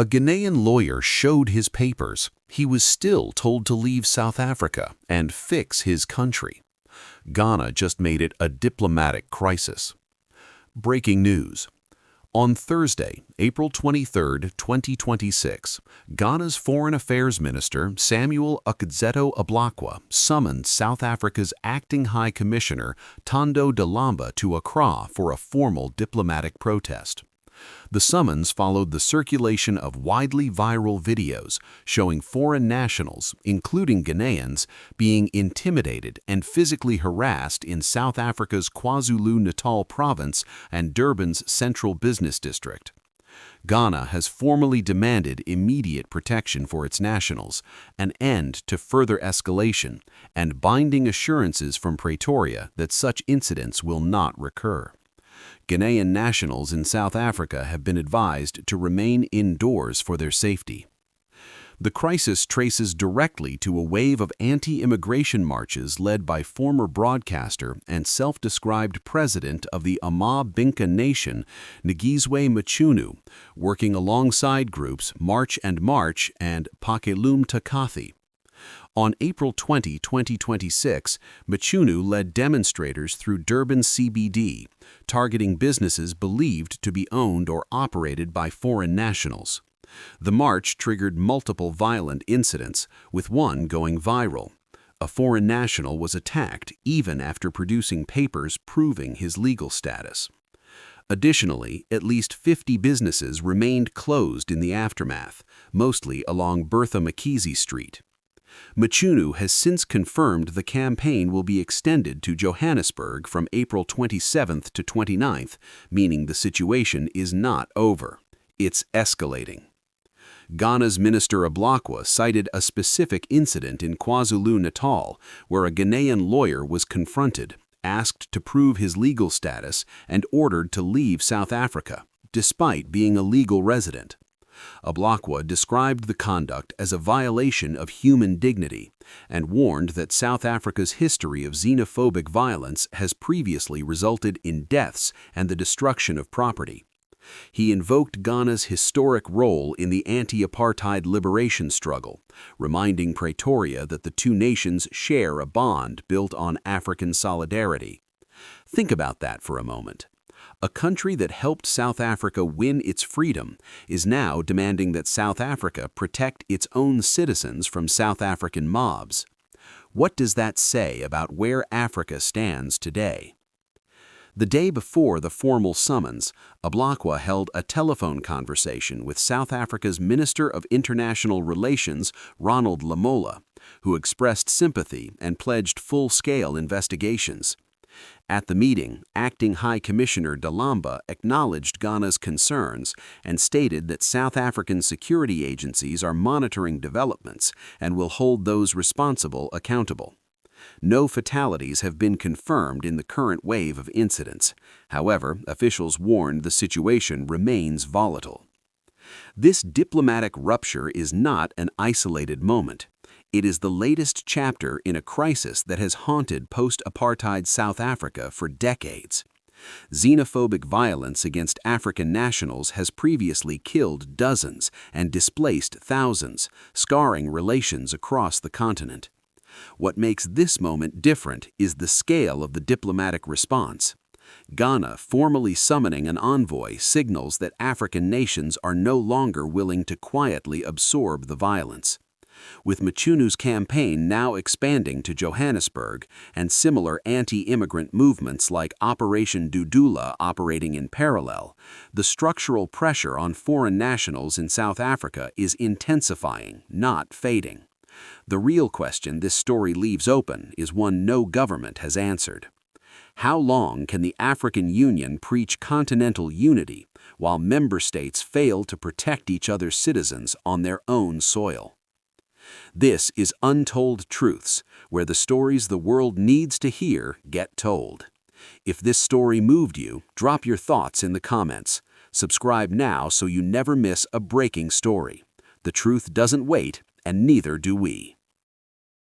A Ghanaian lawyer showed his papers. He was still told to leave South Africa and fix his country. Ghana just made it a diplomatic crisis. Breaking news. On Thursday, April 23, 2026, Ghana's Foreign Affairs Minister Samuel Okudzeto-Ablakwa summoned South Africa's Acting High Commissioner Tondo Dalamba to Accra for a formal diplomatic protest. The summons followed the circulation of widely viral videos showing foreign nationals, including Ghanaians, being intimidated and physically harassed in South Africa's KwaZulu-Natal province and Durban's central business district. Ghana has formally demanded immediate protection for its nationals, an end to further escalation, and binding assurances from Pretoria that such incidents will not recur. Ghanaian nationals in South Africa have been advised to remain indoors for their safety. The crisis traces directly to a wave of anti-immigration marches led by former broadcaster and self-described president of the Ama-Binka Nation, Ngizwe Mchunu, working alongside groups March and March and Pakelum Takathi. On April 20, 2026, Mchunu led demonstrators through Durban CBD, targeting businesses believed to be owned or operated by foreign nationals. The march triggered multiple violent incidents, with one going viral. A foreign national was attacked even after producing papers proving his legal status. Additionally, at least 50 businesses remained closed in the aftermath, mostly along Bertha Mkhize Street. Mchunu has since confirmed the campaign will be extended to Johannesburg from April 27th to 29th, meaning the situation is not over. It's escalating. Ghana's Minister Ablakwa cited a specific incident in KwaZulu-Natal where a Ghanaian lawyer was confronted, asked to prove his legal status, and ordered to leave South Africa, despite being a legal resident. Ablakwa described the conduct as a violation of human dignity and warned that South Africa's history of xenophobic violence has previously resulted in deaths and the destruction of property. He invoked Ghana's historic role in the anti-apartheid liberation struggle, reminding Pretoria that the two nations share a bond built on African solidarity. Think about that for a moment. A country that helped South Africa win its freedom is now demanding that South Africa protect its own citizens from South African mobs. What does that say about where Africa stands today? The day before the formal summons, Ablakwa held a telephone conversation with South Africa's Minister of International Relations, Ronald Lamola, who expressed sympathy and pledged full-scale investigations. At the meeting, Acting High Commissioner Dalamba acknowledged Ghana's concerns and stated that South African security agencies are monitoring developments and will hold those responsible accountable. No fatalities have been confirmed in the current wave of incidents. However, officials warned the situation remains volatile. This diplomatic rupture is not an isolated moment. It is the latest chapter in a crisis that has haunted post-apartheid South Africa for decades. Xenophobic violence against African nationals has previously killed dozens and displaced thousands, scarring relations across the continent. What makes this moment different is the scale of the diplomatic response. Ghana formally summoning an envoy signals that African nations are no longer willing to quietly absorb the violence. With Mchunu's campaign now expanding to Johannesburg and similar anti-immigrant movements like Operation Dudula operating in parallel, the structural pressure on foreign nationals in South Africa is intensifying, not fading. The real question this story leaves open is one no government has answered. How long can the African Union preach continental unity while member states fail to protect each other's citizens on their own soil? This is Untold Truths, where the stories the world needs to hear get told. If this story moved you, drop your thoughts in the comments. Subscribe now so you never miss a breaking story. The truth doesn't wait, and neither do we.